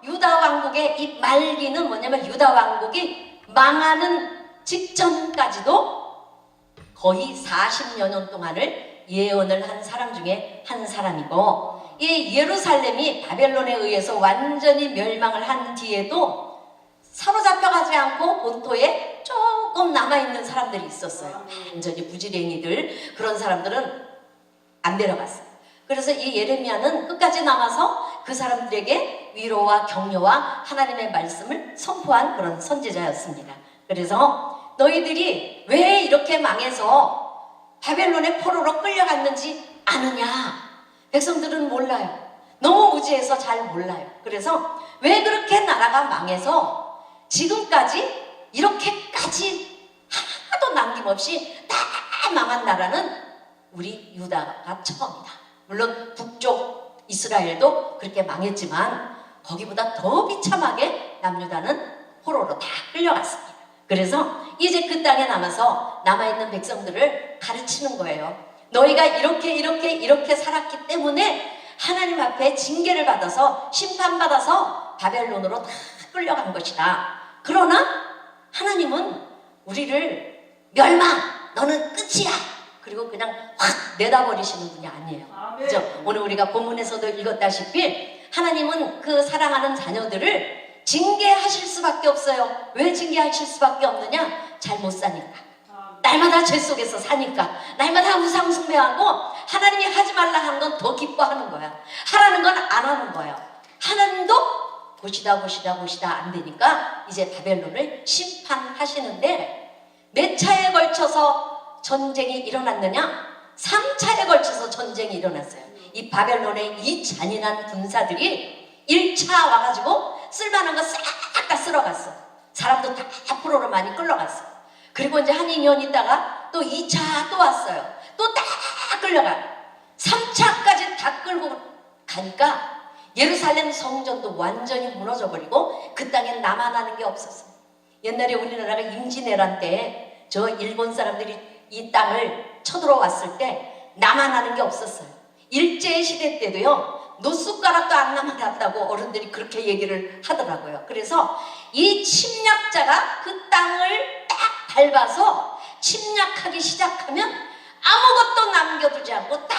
유다 왕국의 이 말기는 뭐냐면 유다 왕국이 망하는 직전까지도 거의 40여 년 동안을 예언을 한 사람 중에 한 사람이고, 이 예루살렘이 바벨론에 의해서 완전히 멸망을 한 뒤에도 사로잡혀가지 않고 본토에 조금 남아있는 사람들이 있었어요. 완전히 부지랭이들, 그런 사람들은 안 데려갔어요. 그래서 이 예레미야는 끝까지 남아서 그 사람들에게 위로와 격려와 하나님의 말씀을 선포한 그런 선지자였습니다. 그래서 너희들이 왜 이렇게 망해서 바벨론의 포로로 끌려갔는지 아느냐? 백성들은 몰라요. 너무 무지해서 잘 몰라요. 그래서 왜 그렇게 나라가 망해서 지금까지 이렇게까지 하나도 남김없이 다 망한 나라는 우리 유다가 처음이다. 물론 북쪽 이스라엘도 그렇게 망했지만 거기보다 더 비참하게 남유다는 포로로 다 끌려갔습니다. 그래서 이제 그 땅에 남아있는 백성들을 가르치는 거예요. 너희가 이렇게 살았기 때문에 하나님 앞에 징계를 받아서 심판받아서 바벨론으로 다 끌려간 것이다. 그러나 하나님은 우리를 멸망, 너는 끝이야, 그리고 그냥 확 내다버리시는 분이 아니에요. 그죠? 오늘 우리가 본문에서도 읽었다시피 하나님은 그 사랑하는 자녀들을 징계하실 수밖에 없어요. 왜 징계하실 수밖에 없느냐? 잘못 사니까. 날마다 죄 속에서 사니까. 날마다 우상 숭배하고 하나님이 하지 말라 하는 건 더 기뻐하는 거야. 하라는 건 안 하는 거야. 하나님도 보시다 안 되니까 이제 바벨론을 심판하시는데, 몇 차에 걸쳐서 전쟁이 일어났느냐? 3차에 걸쳐서 전쟁이 일어났어요. 이 바벨론의 이 잔인한 군사들이 1차 와가지고 쓸만한 거 싹 다 쓸어갔어. 사람도 다 포로로 많이 끌려갔어. 그리고 이제 한 2년 있다가 또 2차 또 왔어요. 또 다 끌려가. 3차까지 다 끌고 가니까 예루살렘 성전도 완전히 무너져버리고 그 땅에 남아나는 게 없었어. 옛날에 우리나라가 임진왜란 때 저 일본 사람들이 이 땅을 쳐들어왔을 때 남아나는 게 없었어요. 일제시대 때도요, 노숟가락도 안 남아났다고 어른들이 그렇게 얘기를 하더라고요. 그래서 이 침략자가 그 땅을 딱 밟아서 침략하기 시작하면 아무것도 남겨두지 않고 다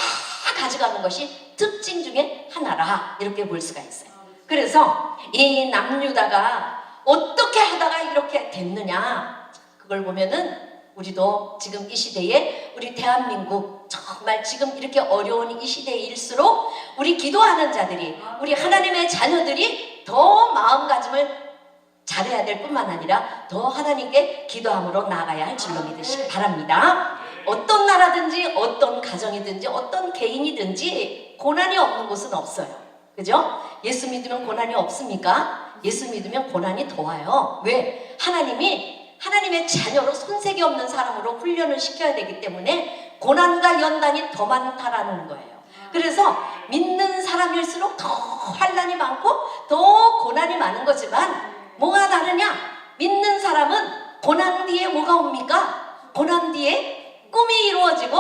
가져가는 것이 특징 중에 하나라, 이렇게 볼 수가 있어요. 그래서 이 남유다가 어떻게 하다가 이렇게 됐느냐, 그걸 보면은 우리도 지금 이 시대에 우리 대한민국 정말 지금 이렇게 어려운 이 시대일수록 우리 기도하는 자들이, 우리 하나님의 자녀들이 더 마음가짐을 잘해야 될 뿐만 아니라 더 하나님께 기도함으로 나아가야 할 줄로 믿으시기 바랍니다. 어떤 나라든지 어떤 가정이든지 어떤 개인이든지 고난이 없는 곳은 없어요. 그죠? 예수 믿으면 고난이 없습니까? 예수 믿으면 고난이 더 와요. 왜? 하나님의 자녀로 손색이 없는 사람으로 훈련을 시켜야 되기 때문에 고난과 연단이 더 많다라는 거예요. 그래서 믿는 사람일수록 더 환난이 많고 더 고난이 많은 거지만 뭐가 다르냐? 믿는 사람은 고난 뒤에 뭐가 옵니까? 고난 뒤에 꿈이 이루어지고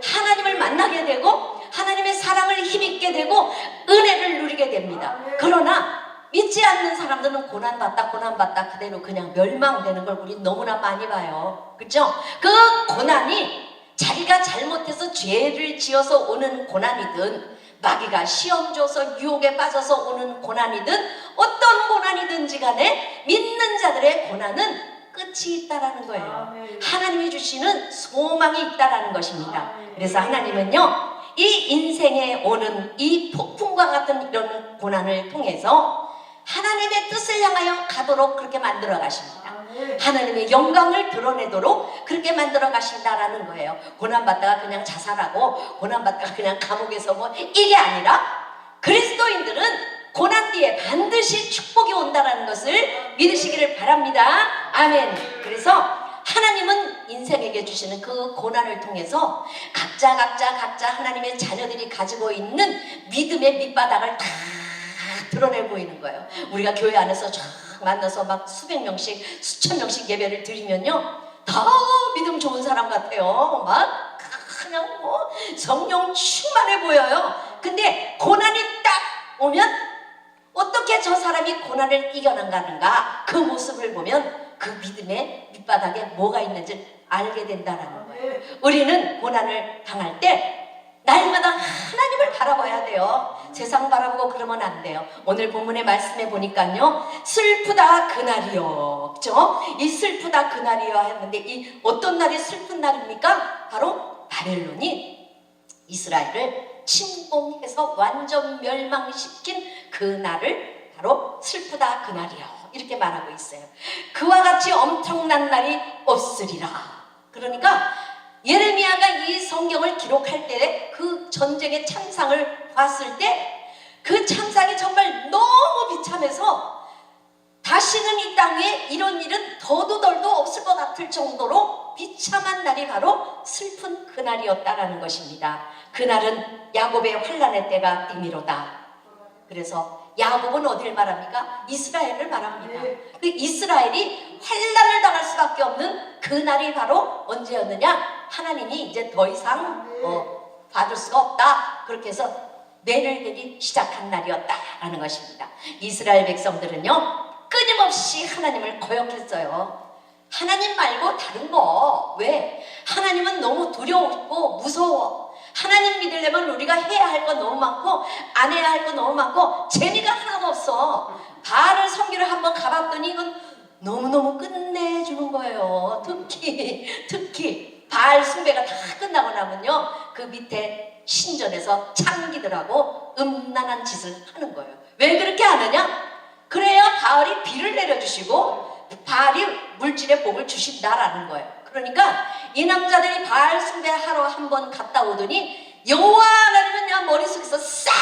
하나님을 만나게 되고 하나님의 사랑을 힘입게 되고 은혜를 누리게 됩니다. 그러나 믿지 않는 사람들은 고난받다 그대로 그냥 멸망되는 걸 우리 너무나 많이 봐요. 그렇죠? 그 고난이 자기가 잘못해서 죄를 지어서 오는 고난이든 마귀가 시험 줘서 유혹에 빠져서 오는 고난이든 어떤 고난이든지 간에 믿는 자들의 고난은 끝이 있다라는 거예요. 하나님이 주시는 소망이 있다라는 것입니다. 그래서 하나님은요, 이 인생에 오는 이 폭풍과 같은 이런 고난을 통해서 하나님의 뜻을 향하여 가도록 그렇게 만들어 가십니다. 하나님의 영광을 드러내도록 그렇게 만들어 가신다라는 거예요. 고난받다가 그냥 자살하고 고난받다가 그냥 감옥에서 뭐 이게 아니라 그리스도인들은 고난 뒤에 반드시 축복이 온다라는 것을 믿으시기를 바랍니다. 아멘. 그래서 하나님은 인생에게 주시는 그 고난을 통해서 각자 하나님의 자녀들이 가지고 있는 믿음의 밑바닥을 다 드러내 보이는 거예요. 우리가 교회 안에서 쫙 만나서 막 수백 명씩 수천 명씩 예배를 드리면요, 다 믿음 좋은 사람 같아요. 막 그냥 뭐 성령 충만해 보여요. 근데 고난이 딱 오면 어떻게 어떻게 저 사람이 고난을 이겨나가는가, 그 모습을 보면 그 믿음의 밑바닥에 뭐가 있는지 알게 된다는 거예요. 우리는 고난을 당할 때 날마다 하나님을 바라봐야 돼요. 세상 바라보고 그러면 안 돼요. 오늘 본문의 말씀에 보니까요, 슬프다 그날이요, 그죠? 이 슬프다 그날이요 했는데, 이 어떤 날이 슬픈 날입니까? 바로 바벨론이 이스라엘을 침공해서 완전 멸망시킨 그 날을 바로 슬프다 그날이요, 이렇게 말하고 있어요. 그와 같이 엄청난 날이 없으리라. 그러니까 예레미야가 이 성경을 기록할 때 그 전쟁의 참상을 봤을 때 그 참상이 정말 너무 비참해서 다시는 이 땅에 이런 일은 더도덜도 없을 것 같을 정도로 비참한 날이 바로 슬픈 그날이었다라는 것입니다. 그날은 야곱의 환난의 때가 띠미로다. 그래서 야곱은 어디를 말합니까? 이스라엘을 말합니다. 그 이스라엘이 환난을 당할 수밖에 없는 그날이 바로 언제였느냐? 하나님이 이제 더 이상 봐줄 수가 없다, 그렇게 해서 매를 내기 시작한 날이었다라는 것입니다. 이스라엘 백성들은요, 끊임없이 하나님을 거역했어요. 하나님 말고 다른 거. 왜? 하나님은 너무 두려웠고 무서워. 하나님 믿으려면 우리가 해야 할 거 너무 많고 안 해야 할 거 너무 많고 재미가 하나도 없어. 바알을 섬기러 한번 가봤더니 이건 너무너무 끝내주는 거예요. 특히 바알 숭배가 다 끝나고 나면요, 그 밑에 신전에서 창기들하고 음란한 짓을 하는 거예요. 왜 그렇게 하느냐? 그래야 바알이 비를 내려주시고 바알이 물질의 복을 주신다라는 거예요. 그러니까 이 남자들이 바알 숭배하러 한번 갔다 오더니 여호와 하나님은 그냥 머릿속에서 싹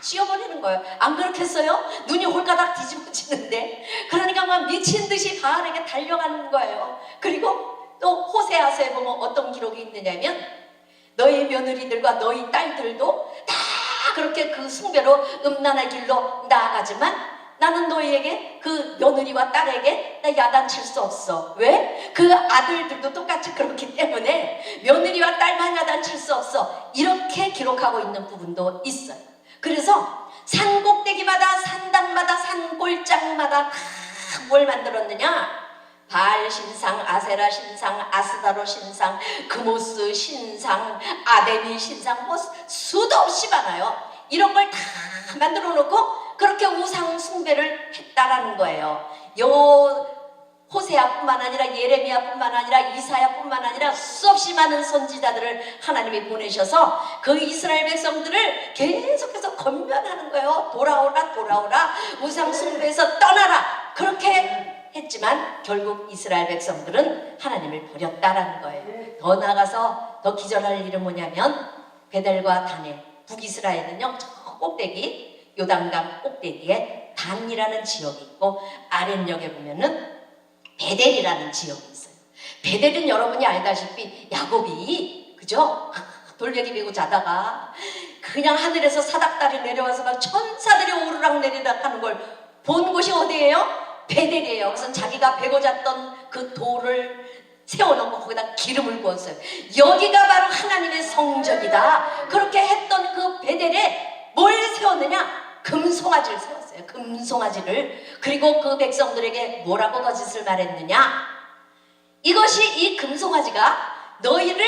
지워버리는 거예요. 안 그렇겠어요? 눈이 홀가닥 뒤집어지는데. 그러니까 막 미친 듯이 바알에게 달려가는 거예요. 그리고 또 호세아서에 보면 어떤 기록이 있느냐면, 너희 며느리들과 너희 딸들도 다 그렇게 그 숭배로 음란의 길로 나아가지만 나는 너희에게, 그 며느리와 딸에게 나 야단칠 수 없어. 왜? 그 아들들도 똑같이 그렇기 때문에 며느리와 딸만 야단칠 수 없어. 이렇게 기록하고 있는 부분도 있어요. 그래서 산 꼭대기마다, 산당마다, 산골짜기마다 다 뭘 만들었느냐? 바알 신상, 아세라 신상, 아스다로 신상, 그모스 신상, 아데미 신상, 뭐 수도 없이 많아요. 이런 걸 다 만들어 놓고 그렇게 우상 숭배를 했다라는 거예요. 호세아뿐만 아니라 예레미야뿐만 아니라 이사야뿐만 아니라 수없이 많은 선지자들을 하나님이 보내셔서 그 이스라엘 백성들을 계속해서 권면하는 거예요. 돌아오라, 돌아오라, 우상 숭배에서 떠나라. 그렇게 했지만 결국 이스라엘 백성들은 하나님을 버렸다라는 거예요. 더 나아가서 더 기절할 일은 뭐냐면, 베델과 단에, 북이스라엘은요, 저 꼭대기, 요단강 꼭대기에 단이라는 지역이 있고, 아랫역에 보면은 베델이라는 지역이 있어요. 베델은 여러분이 알다시피 야곱이, 그죠? 돌베개 메고 자다가 그냥 하늘에서 사닥다리 내려와서 막 천사들이 오르락 내리락 하는 걸 본 곳이 어디예요? 베델이에요. 그래서 자기가 베고 잤던 그 돌을 세워놓고 거기다 기름을 부었어요. 여기가 바로 하나님의 성전이다. 그렇게 했던 그 베델에 뭘 세웠느냐? 금송아지를 세웠어요. 금송아지를. 그리고 그 백성들에게 뭐라고 거짓을 말했느냐? 이것이, 이 금송아지가 너희를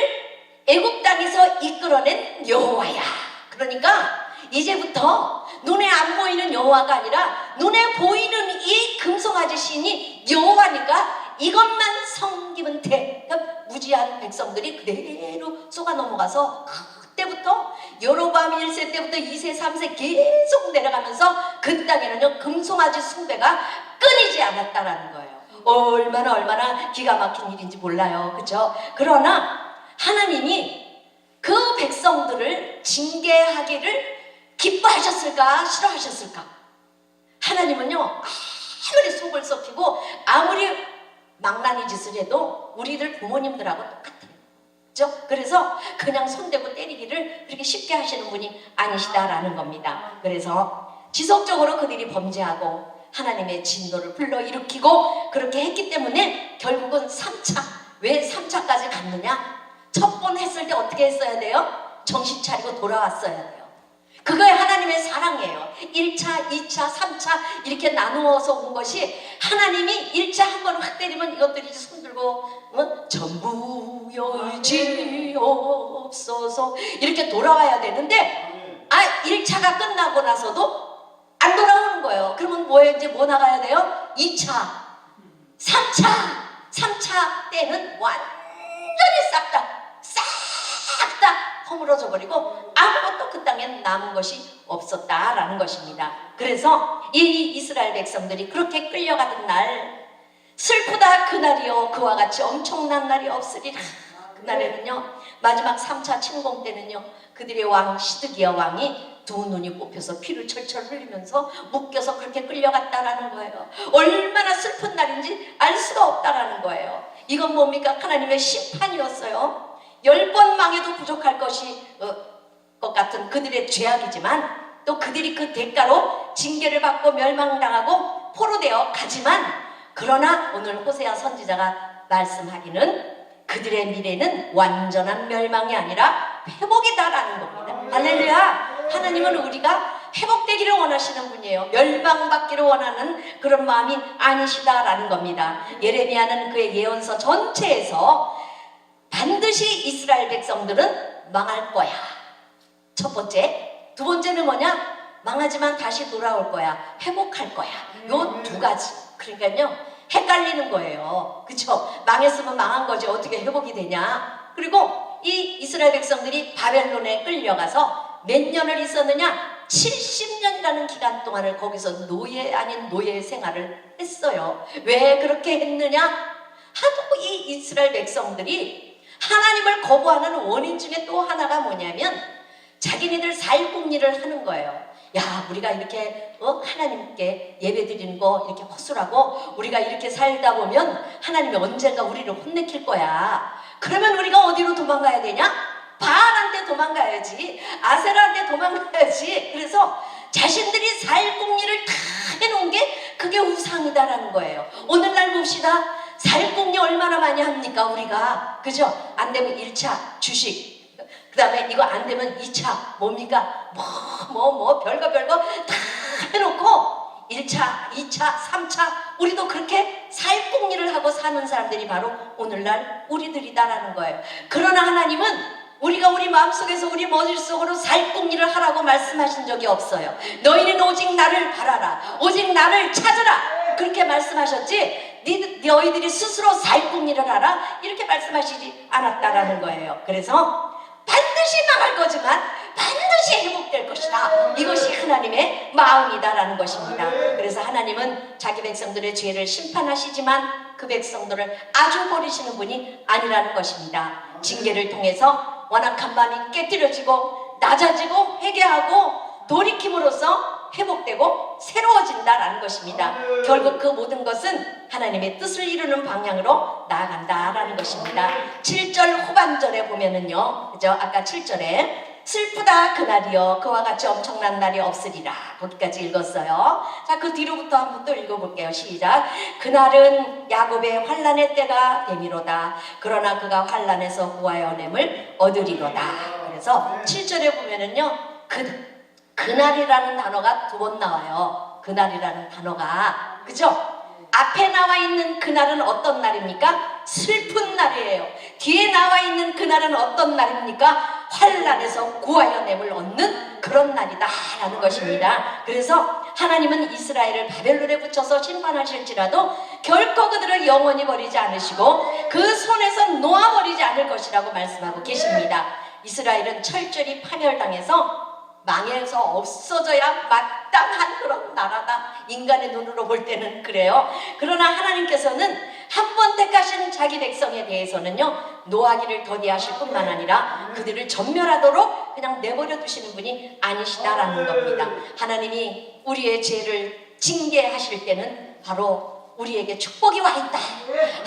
애굽 땅에서 이끌어낸 여호와야. 그러니까 이제부터 눈에 안 보이는 여호와가 아니라 눈에 보이는 이 금송아지 신이 여호와니까 이것만 섬기면 돼. 그러니까 무지한 백성들이 그대로 쏘가 넘어가서 그때부터 여로보암 1세 때부터 2세 3세 계속 내려가면서 그 땅에는요, 금송아지 숭배가 끊이지 않았다라는 거예요. 얼마나 기가 막힌 일인지 몰라요. 그죠? 그러나 하나님이 그 백성들을 징계하기를 기뻐하셨을까? 싫어하셨을까? 하나님은요, 아무리 속을 썩히고 아무리 망나니 짓을 해도 우리들 부모님들하고 똑같아요. 그죠? 그래서 그냥 손대고 때리기를 그렇게 쉽게 하시는 분이 아니시다라는 겁니다. 그래서 지속적으로 그들이 범죄하고 하나님의 진노를 불러일으키고 그렇게 했기 때문에 결국은 3차. 왜 3차까지 갔느냐? 첫 번 했을 때 어떻게 했어야 돼요? 정신 차리고 돌아왔어야 돼요. 그거에 하나님의 사랑이에요. 1차, 2차, 3차 이렇게 나누어서 온 것이 하나님이 1차 한 번 확 때리면 이것들이 손 들고 전부 여지옵소서 이렇게 돌아와야 되는데 1차가 끝나고 나서도 안 돌아오는 거예요. 그러면 뭐예요? 이제 뭐 나가야 돼요? 2차, 3차 때는 완전히 싹 다 허물어져 버리고 아무것도 그 땅엔 남은 것이 없었다라는 것입니다. 그래서 이 이스라엘 백성들이 그렇게 끌려가던 날 슬프다 그날이요 그와 같이 엄청난 날이 없으리라. 그날에는요 마지막 3차 침공 때는요 그들의 왕 시드기야 왕이 두 눈이 뽑혀서 피를 철철 흘리면서 묶여서 그렇게 끌려갔다라는 거예요. 얼마나 슬픈 날인지 알 수가 없다라는 거예요. 이건 뭡니까? 하나님의 심판이었어요. 10번 망해도 부족할 것 같은 그들의 죄악이지만 또 그들이 그 대가로 징계를 받고 멸망당하고 포로되어 가지만 그러나 오늘 호세아 선지자가 말씀하기는 그들의 미래는 완전한 멸망이 아니라 회복이다라는 겁니다. 할렐루야. 하나님은 우리가 회복되기를 원하시는 분이에요. 멸망받기를 원하는 그런 마음이 아니시다라는 겁니다. 예레미야는 그의 예언서 전체에서 반드시 이스라엘 백성들은 망할 거야. 첫 번째. 두 번째는 뭐냐? 망하지만 다시 돌아올 거야. 회복할 거야. 요 두 가지. 그러니까요 헷갈리는 거예요. 그쵸? 망했으면 망한 거지 어떻게 회복이 되냐. 그리고 이 이스라엘 백성들이 바벨론에 끌려가서 몇 년을 있었느냐? 70년이라는 기간 동안을 거기서 노예 아닌 노예 생활을 했어요. 왜 그렇게 했느냐? 하도 이 이스라엘 백성들이 하나님을 거부하는 원인 중에 또 하나가 뭐냐면 자기네들 살궁리를 하는 거예요. 야 우리가 이렇게 하나님께 예배드리는 거 이렇게 헛술하고 우리가 이렇게 살다 보면 하나님이 언젠가 우리를 혼내킬 거야. 그러면 우리가 어디로 도망가야 되냐? 바알한테 도망가야지. 아세라한테 도망가야지. 그래서 자신들이 살궁리를 다 해놓은 게 그게 우상이다라는 거예요. 오늘날 봅시다. 살궁리 얼마나 많이 합니까 우리가? 그죠? 안 되면 1차 주식, 그 다음에 이거 안 되면 2차 뭡니까? 별거 다 해놓고 1차, 2차, 3차 우리도 그렇게 살궁리를 하고 사는 사람들이 바로 오늘날 우리들이다라는 거예요. 그러나 하나님은 우리가 우리 마음속에서 우리 머릿속으로 살궁리를 하라고 말씀하신 적이 없어요. 너희는 오직 나를 바라라. 오직 나를 찾으라. 그렇게 말씀하셨지 너희들이 스스로 살궁리를 하라 이렇게 말씀하시지 않았다라는 거예요. 그래서 반드시 망할 거지만 반드시 회복될 것이다. 이것이 하나님의 마음이다라는 것입니다. 그래서 하나님은 자기 백성들의 죄를 심판하시지만 그 백성들을 아주 버리시는 분이 아니라는 것입니다. 징계를 통해서 완악한 마음이 깨뜨려지고 낮아지고 회개하고 돌이킴으로써 회복되고 새로워진다라는 것입니다. 결국 그 모든 것은 하나님의 뜻을 이루는 방향으로 나아간다라는 것입니다. 7절 후반절에 보면은요, 그죠? 아까 7절에 슬프다 그날이여 그와 같이 엄청난 날이 없으리라 거기까지 읽었어요. 자, 그 뒤로부터 한번 또 읽어볼게요. 시작. 그날은 야곱의 환난의 때가 되미로다. 그러나 그가 환난에서 구하여 냄을 얻으리로다. 그래서 7절에 보면은요, 그날이라는 단어가 두 번 나와요. 그날이라는 단어가, 그죠? 앞에 나와 있는 그날은 어떤 날입니까? 슬픈 날이에요. 뒤에 나와 있는 그날은 어떤 날입니까? 환난에서 구하여 냄을 얻는 그런 날이다 라는 것입니다. 그래서 하나님은 이스라엘을 바벨론에 붙여서 심판하실지라도 결코 그들을 영원히 버리지 않으시고 그 손에서 놓아버리지 않을 것이라고 말씀하고 계십니다. 이스라엘은 철저히 파멸당해서 망해서 없어져야 마땅한 그런 나라다. 인간의 눈으로 볼 때는 그래요. 그러나 하나님께서는 한 번 택하신 자기 백성에 대해서는요, 노하기를 더디하실 뿐만 아니라 그들을 전멸하도록 그냥 내버려 두시는 분이 아니시다라는 겁니다. 하나님이 우리의 죄를 징계하실 때는 바로 우리에게 축복이 와 있다.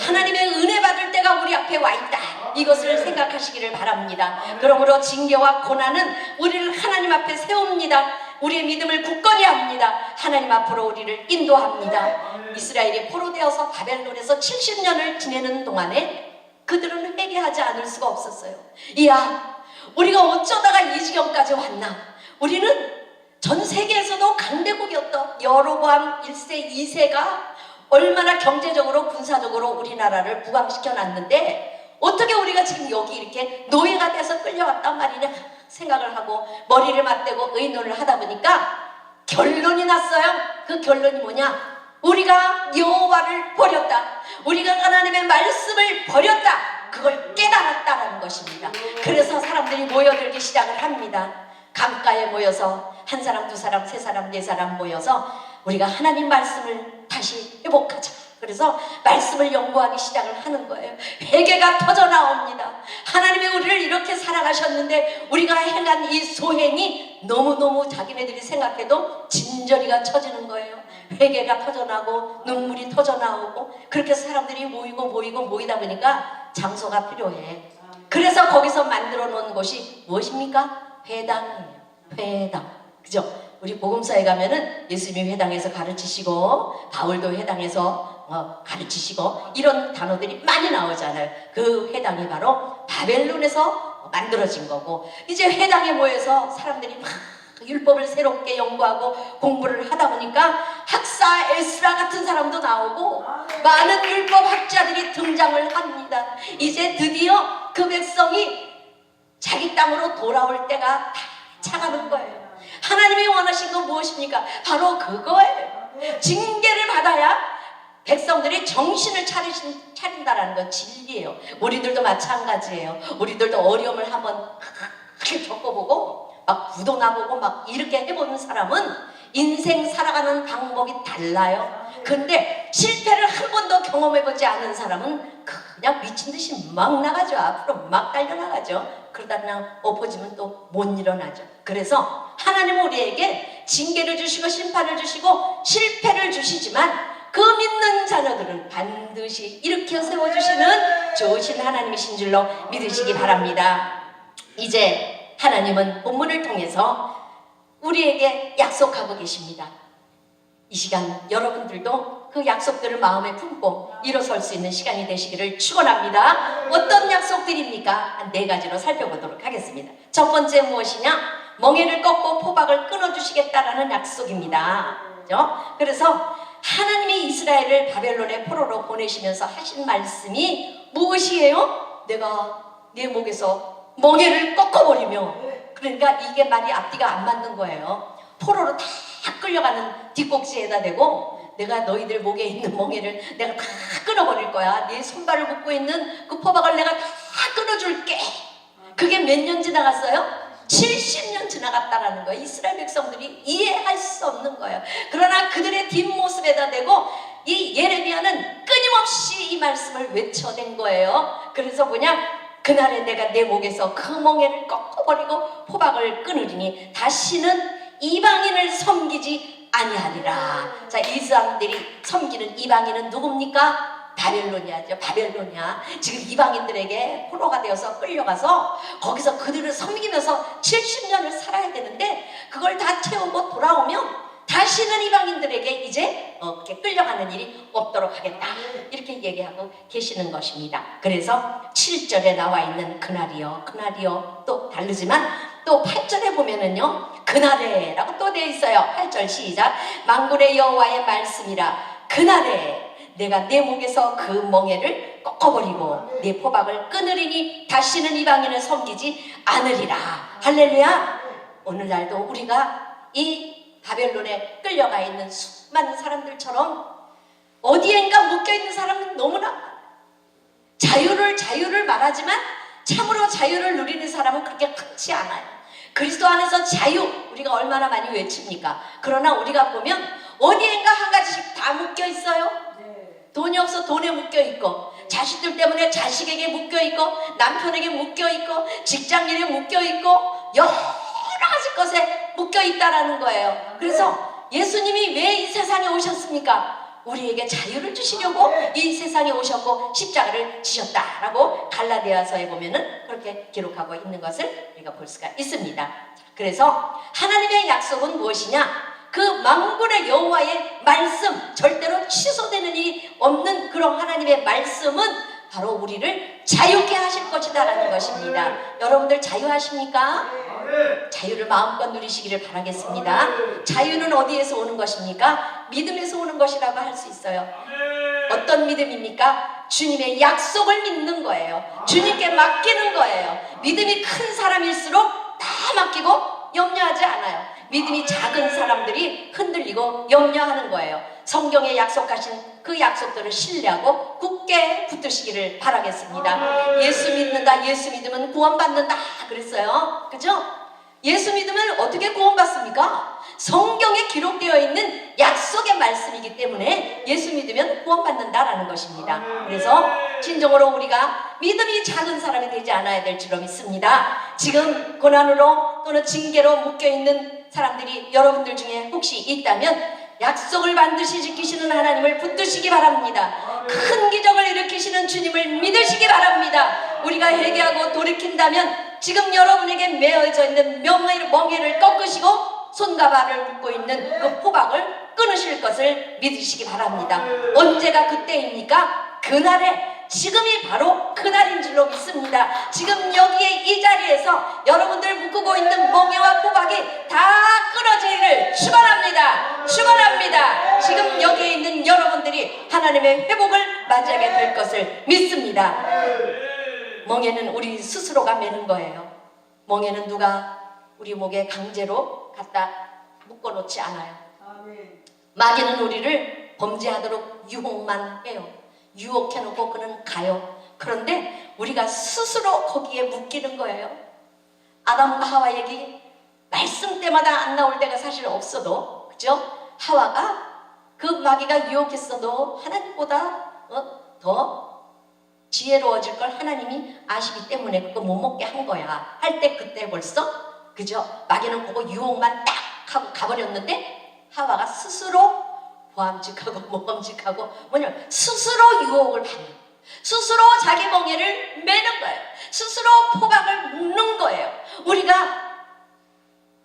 하나님의 은혜 받을 때가 우리 앞에 와 있다. 이것을 생각하시기를 바랍니다. 그러므로 징계와 고난은 우리를 하나님 앞에 세웁니다. 우리의 믿음을 굳건히 합니다. 하나님 앞으로 우리를 인도합니다. 이스라엘이 포로되어서 바벨론에서 70년을 지내는 동안에 그들은 회개하지 않을 수가 없었어요. 이야, 우리가 어쩌다가 이 지경까지 왔나? 우리는 전 세계에서도 강대국이었던 여로보암 1세, 2세가 얼마나 경제적으로 군사적으로 우리나라를 부강시켜 놨는데 어떻게 우리가 지금 여기 이렇게 노예가 돼서 끌려왔단 말이냐 생각을 하고 머리를 맞대고 의논을 하다 보니까 결론이 났어요. 그 결론이 뭐냐? 우리가 여호와를 버렸다. 우리가 하나님의 말씀을 버렸다. 그걸 깨달았다라는 것입니다. 그래서 사람들이 모여들기 시작을 합니다. 강가에 모여서 한 사람, 두 사람, 세 사람, 네 사람 모여서 우리가 하나님 말씀을 다시 회복하자. 그래서 말씀을 연구하기 시작을 하는 거예요. 회개가 터져 나옵니다. 하나님이 우리를 이렇게 사랑하셨는데 우리가 행한 이 소행이 너무너무 자기네들이 생각해도 진저리가 쳐지는 거예요. 회개가 터져나고 눈물이 터져나오고 그렇게 사람들이 모이다 보니까 장소가 필요해. 그래서 거기서 만들어 놓은 곳이 무엇입니까? 회당이에요. 회당. 그죠? 우리 복음사에 가면은 예수님이 회당에서 가르치시고 바울도 회당에서 가르치시고 이런 단어들이 많이 나오잖아요. 그 회당이 바로 바벨론에서 만들어진 거고 이제 회당에 모여서 사람들이 막 율법을 새롭게 연구하고 공부를 하다 보니까 학사 에스라 같은 사람도 나오고 많은 율법 학자들이 등장을 합니다. 이제 드디어 그 백성이 자기 땅으로 돌아올 때가 다 차가는 거예요. 하나님이 원하신 건 무엇입니까? 바로 그거예요. 징계를 받아야 백성들이 정신을 차린다라는 건 진리예요. 우리들도 마찬가지예요. 우리들도 어려움을 한번 크게 겪어보고 막 구도 나보고 막 이렇게 해보는 사람은 인생 살아가는 방법이 달라요. 근데 실패를 한 번도 경험해보지 않은 사람은 그냥 미친듯이 막 나가죠. 앞으로 막 달려나가죠. 그러다 그냥 엎어지면 또 못 일어나죠. 그래서 하나님은 우리에게 징계를 주시고 심판을 주시고 실패를 주시지만 그 믿는 자녀들은 반드시 일으켜 세워주시는 좋으신 하나님이신 줄로 믿으시기 바랍니다. 이제 하나님은 본문을 통해서 우리에게 약속하고 계십니다. 이 시간 여러분들도 그 약속들을 마음에 품고 일어설 수 있는 시간이 되시기를 축원합니다. 어떤 약속들입니까? 한 4가지로 살펴보도록 하겠습니다. 첫 번째 무엇이냐? 멍에를 꺾고 포박을 끊어주시겠다라는 약속입니다. 그렇죠? 그래서 하나님이 이스라엘을 바벨론의 포로로 보내시면서 하신 말씀이 무엇이에요? 내가 내 목에서 멍에를 꺾어버리며, 그러니까 이게 말이 앞뒤가 안 맞는 거예요. 포로로 다 끌려가는 뒷꼭지에다 대고 내가 너희들 목에 있는 멍에를 내가 다 끊어버릴 거야. 네 손발을 묶고 있는 그 포박을 내가 다 끊어줄게. 그게 몇 년 지나갔어요? 70년 지나갔다라는 거예요. 이스라엘 백성들이 이해할 수 없는 거예요. 그러나 그들의 뒷모습에다 대고 이 예레미야는 끊임없이 이 말씀을 외쳐댄 거예요. 그래서 뭐냐? 그날에 내가 내 목에서 그 멍에를 꺾어버리고 포박을 끊으리니 다시는 이방인을 섬기지 아니하리라. 자, 이 사람들이 섬기는 이방인은 누굽니까? 바벨론이야죠. 바벨론이야. 지금 이방인들에게 포로가 되어서 끌려가서 거기서 그들을 섬기면서 70년을 살아야 되는데 그걸 다 채우고 돌아오면 다시는 이방인들에게 이제 그렇게 끌려가는 일이 없도록 하겠다. 이렇게 얘기하고 계시는 것입니다. 그래서 7절에 나와 있는 그날이요, 그날이요 또 다르지만 또 8절에 보면은요, 그날에 라고 또 되어 있어요. 8절 시작. 만군의 여호와의 말씀이라. 그날에 내가 내 목에서 그 멍에를 꺾어버리고 내 포박을 끊으리니 다시는 이방인을 섬기지 않으리라. 할렐루야. 오늘날도 우리가 이 바벨론에 끌려가 있는 수많은 사람들처럼 어디엔가 묶여있는 사람은 너무나 많아요. 자유를 말하지만 참으로 자유를 누리는 사람은 그렇게 많지 않아요. 그리스도 안에서 자유, 우리가 얼마나 많이 외칩니까? 그러나 우리가 보면 어디엔가 한 가지씩 다 묶여있어요. 돈이 없어 돈에 묶여있고, 자식들 때문에 자식에게 묶여있고, 남편에게 묶여있고, 직장인에 묶여있고, 여러 가지 것에 묶여있다라는 거예요. 그래서 예수님이 왜 이 세상에 오셨습니까? 우리에게 자유를 주시려고 이 세상에 오셨고 십자가를 지셨다라고 갈라디아서에 보면은 그렇게 기록하고 있는 것을 우리가 볼 수가 있습니다. 그래서 하나님의 약속은 무엇이냐? 그 만군의 여호와의 말씀, 절대로 취소되는 일이 없는 그런 하나님의 말씀은 바로 우리를 자유케 하실 것이다라는 것입니다. 여러분들 자유하십니까? 자유를 마음껏 누리시기를 바라겠습니다. 자유는 어디에서 오는 것입니까? 믿음에서 오는 것이라고 할 수 있어요. 어떤 믿음입니까? 주님의 약속을 믿는 거예요. 주님께 맡기는 거예요. 믿음이 큰 사람일수록 다 맡기고 염려하지 않아요. 믿음이 작은 사람들이 흔들리고 염려하는 거예요. 성경에 약속하신 그 약속들을 신뢰하고 굳게 붙드시기를 바라겠습니다. 예수 믿는다, 예수 믿으면 구원받는다 그랬어요. 그죠? 예수 믿으면 어떻게 구원받습니까? 성경에 기록되어 있는 약속의 말씀이기 때문에 예수 믿으면 구원받는다라는 것입니다. 그래서 진정으로 우리가 믿음이 작은 사람이 되지 않아야 될 줄로 믿습니다. 지금 고난으로 또는 징계로 묶여있는 사람들이 여러분들 중에 혹시 있다면 약속을 반드시 지키시는 하나님을 붙드시기 바랍니다. 큰 기적을 일으키시는 주님을 믿으시기 바랍니다. 우리가 회개하고 돌이킨다면 지금 여러분에게 매어져 있는 멍에를 꺾으시고 손과 발을 묶고 있는 그 포박을 끊으실 것을 믿으시기 바랍니다. 언제가 그때입니까? 그날에 지금이 바로 그날인 줄로 믿습니다. 지금 여기에 이 자리에서 여러분들 묶고 있는 멍에와 포박이 다 끊어지기를 축원합니다. 축원합니다. 지금 여기에 있는 여러분들이 하나님의 회복을 맞이하게 될 것을 믿습니다. 멍에는 우리 스스로가 매는 거예요. 멍에는 누가 우리 목에 강제로 갖다 묶어놓지 않아요. 마귀는 우리를 범죄하도록 유혹만 해요. 유혹해놓고 그는 가요. 그런데 우리가 스스로 거기에 묶이는 거예요. 아담과 하와 얘기 말씀 때마다 안 나올 때가 사실 없어도, 그죠? 하와가 그 마귀가 유혹했어도 하나님보다 더 지혜로워질 걸 하나님이 아시기 때문에 그거 못 먹게 한 거야. 할 때 그때 벌써, 그죠? 마귀는 그거 유혹만 딱 하고 가버렸는데 하와가 스스로 보암직하고 모험직하고 뭐냐면 스스로 유혹을 받는, 스스로 자기 멍에를 매는 거예요. 스스로 포박을 묶는 거예요. 우리가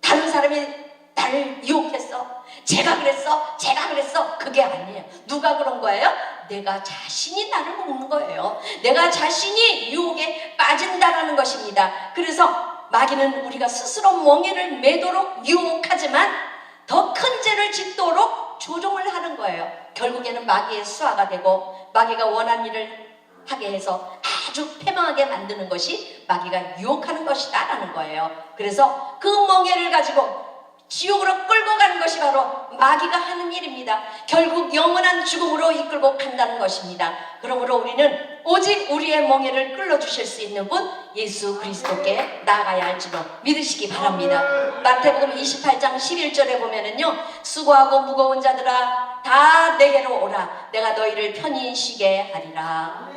다른 사람이 나를 유혹했어, 제가 그랬어 그게 아니에요. 누가 그런 거예요? 내가 자신이 나를 묶는 거예요. 내가 자신이 유혹에 빠진다라는 것입니다. 그래서 마귀는 우리가 스스로 멍에를 매도록 유혹하지만 더 큰 죄를 짓도록 조종을 하는 거예요. 결국에는 마귀의 수하가 되고 마귀가 원하는 일을 하게 해서 아주 패망하게 만드는 것이 마귀가 유혹하는 것이다 라는 거예요. 그래서 그 멍에를 가지고 지옥으로 끌고 가는 것이 바로 마귀가 하는 일입니다. 결국 영원한 죽음으로 이끌고 간다는 것입니다. 그러므로 우리는 오직 우리의 멍에를 끌어주실 수 있는 분 예수 그리스도께 나아가야 할지로 믿으시기 바랍니다. 마태복음 28장 11절에 보면은요, 수고하고 무거운 자들아 다 내게로 오라, 내가 너희를 편히 쉬게 하리라.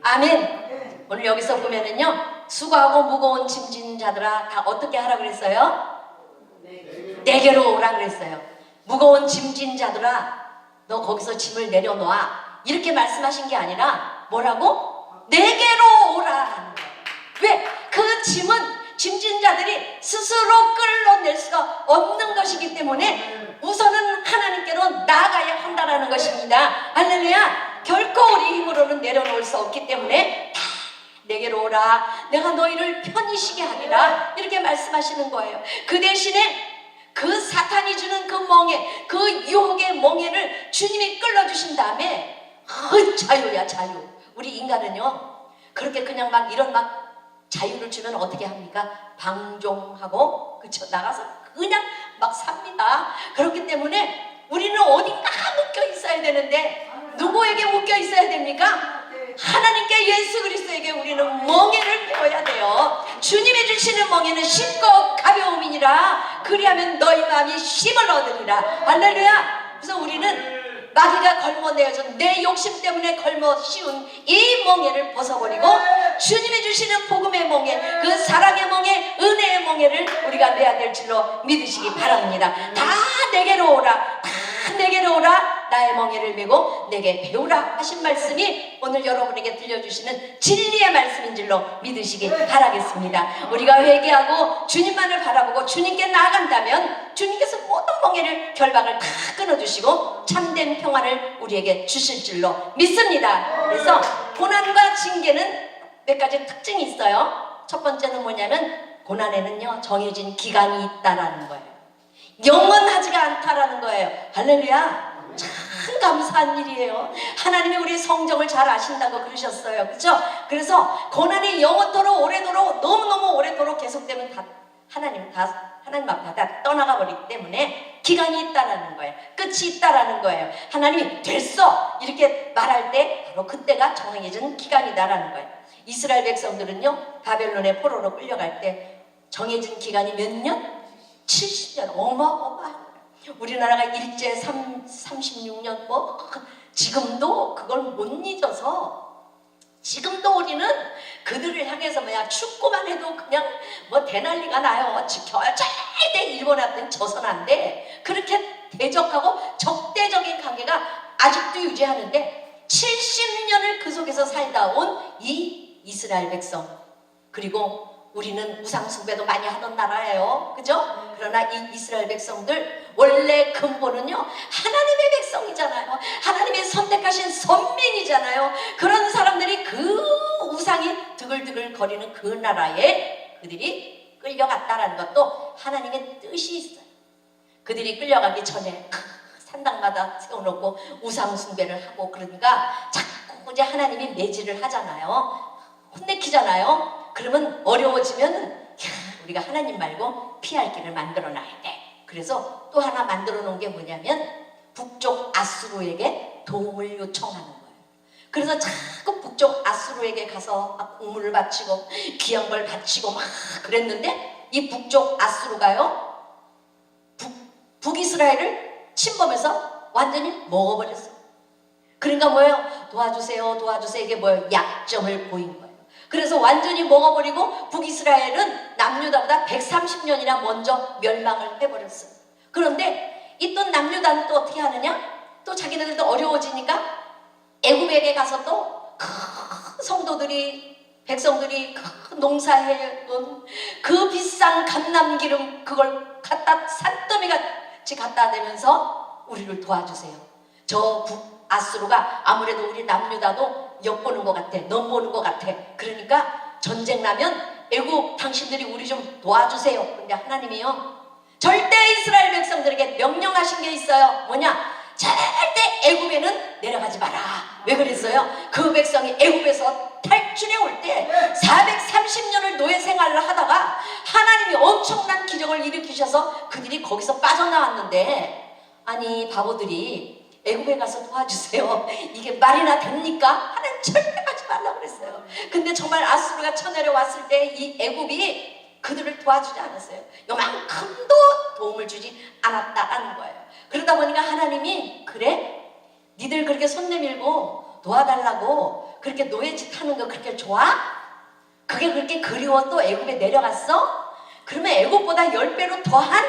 아멘. 오늘 여기서 보면은요, 수고하고 무거운 짐진 자들아 다 어떻게 하라 그랬어요? 내게로 오라 그랬어요. 무거운 짐진 자들아 너 거기서 짐을 내려놓아 이렇게 말씀하신 게 아니라 뭐라고? 내게로 오라라는 거예요. 왜? 그 짐은 짐진 자들이 스스로 끌어낼 수가 없는 것이기 때문에 우선은 하나님께로 나아가야 한다라는 것입니다. 할렐루야. 결코 우리 힘으로는 내려놓을 수 없기 때문에 다 내게로 오라, 내가 너희를 편히 쉬게 하리라 이렇게 말씀하시는 거예요. 그 대신에 그 사탄이 주는 그 멍에, 그 유혹의 멍에를 주님이 끌어주신 다음에 자유야 자유. 우리 인간은요 그렇게 그냥 막 이런 막 자유를 주면 어떻게 합니까? 방종하고 그쵸, 나가서 그냥 막 삽니다. 그렇기 때문에 우리는 어딘가 묶여 있어야 되는데 누구에게 묶여 있어야 됩니까? 하나님께 예수 그리스도에게 우리는 멍에를 배워야 돼요. 주님이 주시는 멍에는 쉽고 가벼움이니라 그리하면 너희 마음이 힘을 얻으리라. 할렐루야. 그래서 우리는 마귀가 걸머내어준 내 욕심 때문에 걸머 씌운 이 멍에를 벗어버리고 주님이 주시는 복음의 멍에, 그 사랑의 멍에, 은혜의 멍에를 우리가 내야 될 줄로 믿으시기 바랍니다. 다 내게로 오라, 다 내게로 오라, 나의 멍에를 메고 내게 배우라 하신 말씀이 오늘 여러분에게 들려주시는 진리의 말씀인 줄로 믿으시기 바라겠습니다. 우리가 회개하고 주님만을 바라보고 주님께 나아간다면 주님께서 모든 멍에를 결박을 다 끊어주시고 참된 평안을 우리에게 주실 줄로 믿습니다. 그래서 고난과 징계는 몇 가지 특징이 있어요. 첫 번째는 뭐냐면 고난에는요 정해진 기간이 있다라는 거예요. 영원하지가 않다라는 거예요. 할렐루야. 참 감사한 일이에요. 하나님이 우리 성정을 잘 아신다고 그러셨어요. 그렇죠? 그래서 고난이 영원토록 오래도록 너무너무 오래도록 계속되면 다 하나님 앞에 다 떠나가 버리기 때문에 기간이 있다라는 거예요. 끝이 있다라는 거예요. 하나님이 됐어 이렇게 말할 때 바로 그때가 정해진 기간이다라는 거예요. 이스라엘 백성들은요 바벨론의 포로로 끌려갈 때 정해진 기간이 몇 년? 70년. 어마어마한 거예요. 우리나라가 일제 36년 지금도 그걸 못 잊어서 지금도 우리는 그들을 향해서 축구만 해도 그냥 대난리가 나요. 절대 일본한테는 져선 안 돼. 그렇게 대적하고 적대적인 관계가 아직도 유지하는데 70년을 그 속에서 살다 온 이 이스라엘 백성, 그리고 우리는 우상숭배도 많이 하던 나라예요. 그죠? 그러나 이 이스라엘 백성들 원래 근본은요 하나님의 백성이잖아요. 하나님의 선택하신 선민이잖아요. 그런 사람들이 그 우상이 드글드글 거리는 그 나라에 그들이 끌려갔다라는 것도 하나님의 뜻이 있어요. 그들이 끌려가기 전에 산당마다 세워놓고 우상숭배를 하고 그러니까 자꾸 이제 하나님이 매질을 하잖아요. 혼내키잖아요. 그러면 어려워지면 우리가 하나님 말고 피할 길을 만들어 놔야 돼. 그래서 또 하나 만들어 놓은 게 뭐냐면 북쪽 아수르에게 도움을 요청하는 거예요. 그래서 자꾸 북쪽 아수르에게 가서 막 공물을 바치고 귀한 걸 바치고 막 그랬는데 이 북쪽 아수르가요 북이스라엘을 침범해서 완전히 먹어버렸어요. 그러니까 뭐예요? 도와주세요 도와주세요 이게 뭐예요? 약점을 보인 거예요. 그래서 완전히 먹어버리고 북이스라엘은 남유다보다 130년이나 먼저 멸망을 해버렸어요. 그런데 이 또 남유다는 또 어떻게 하느냐? 또 자기네들도 어려워지니까 애굽에게 가서 또 성도들이 백성들이 농사해온 그 비싼 감람기름 그걸 갖다 산더미같이 갖다 대면서 우리를 도와주세요. 저 북아수르가 아무래도 우리 남유다도 엿보는 것 같아. 넘보는 것 같아. 그러니까 전쟁 나면 애굽 당신들이 우리 좀 도와주세요. 그런데 하나님이요 절대 이스라엘 백성들에게 명령하신 게 있어요. 뭐냐? 절대 애굽에는 내려가지 마라. 왜 그랬어요? 그 백성이 애굽에서 탈출해 올 때 430년을 노예 생활을 하다가 하나님이 엄청난 기적을 일으키셔서 그들이 거기서 빠져나왔는데 아니 바보들이 애굽에 가서 도와주세요. 이게 말이나 됩니까? 하나님 절대 가지 말라고 그랬어요. 근데 정말 아수르가 쳐내려왔을 때 이 애굽이 그들을 도와주지 않았어요. 요만큼도 도움을 주지 않았다라는 거예요. 그러다 보니까 하나님이 그래? 니들 그렇게 손 내밀고 도와달라고 그렇게 노예짓 하는 거 그렇게 좋아? 그게 그렇게 그리워 또 애굽에 내려갔어? 그러면 애굽보다 10배로 더한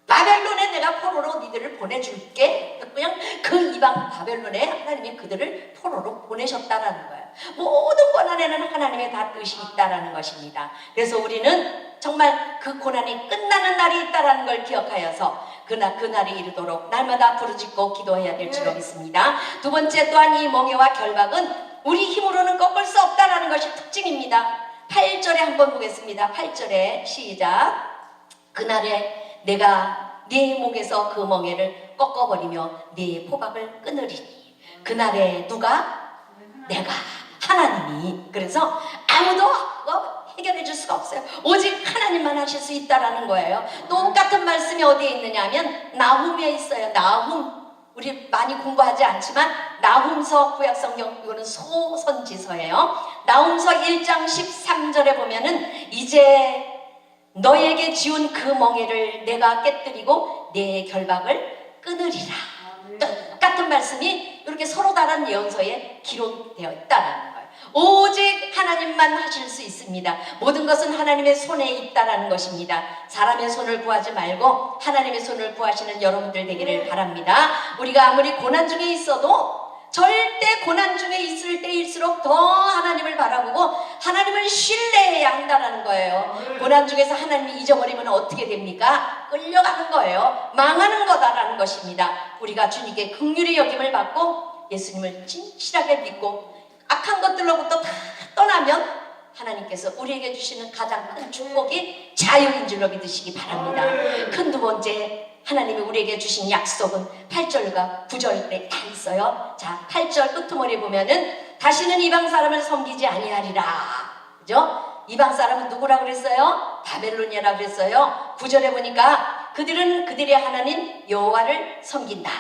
바벨론에 내가 포로로 니들을 보내줄게. 그냥 그 이방 바벨론에 하나님이 그들을 포로로 보내셨다라는 거예요. 모든 고난에는 하나님의 다 뜻이 있다라는 것입니다. 그래서 우리는 정말 그 고난이 끝나는 날이 있다라는 걸 기억하여서 그날이 이르도록 날마다 부르짖고 기도해야 될 줄로 믿습니다. 두 번째 또한 이 멍에와 결박은 우리 힘으로는 꺾을 수 없다라는 것이 특징입니다. 8절에 한번 보겠습니다. 8절에 시작. 그날에 내가 네 목에서 그 멍에를 꺾어버리며 네 포박을 끊으리니 그날에 누가? 내가 하나님이. 그래서 아무도 해결해 줄 수가 없어요. 오직 하나님만 하실 수 있다라는 거예요. 똑같은 말씀이 어디에 있느냐 하면 나훔에 있어요. 나훔. 우리 많이 공부하지 않지만 나훔서 구약성경 이거는 소선지서예요. 나훔서 1장 13절에 보면은 이제 너에게 지운 그 멍에를 내가 깨뜨리고 내 결박을 끊으리라. 똑같은 말씀이 이렇게 서로 다른 예언서에 기록되어 있다는 거예요. 오직 하나님만 하실 수 있습니다. 모든 것은 하나님의 손에 있다라는 것입니다. 사람의 손을 구하지 말고 하나님의 손을 구하시는 여러분들 되기를 바랍니다. 우리가 아무리 고난 중에 있어도 절대 고난 중에 있을 때일수록 더 하나님을 바라보고 하나님을 신뢰해야 한다는 거예요. 고난 중에서 하나님이 잊어버리면 어떻게 됩니까? 끌려가는 거예요. 망하는 거다라는 것입니다. 우리가 주님께 긍휼히 여김을 받고 예수님을 진실하게 믿고 악한 것들로부터 다 떠나면 하나님께서 우리에게 주시는 가장 큰 축복이 자유인 줄로 믿으시기 바랍니다. 큰 두 번째, 하나님이 우리에게 주신 약속은 8절과 9절에 다 있어요. 자, 8절 끄트머리 보면은 다시는 이방 사람을 섬기지 아니하리라. 그죠? 이방 사람은 누구라 그랬어요? 바벨로니아라 그랬어요. 9절에 보니까 그들은 그들의 하나님 여호와를 섬긴다.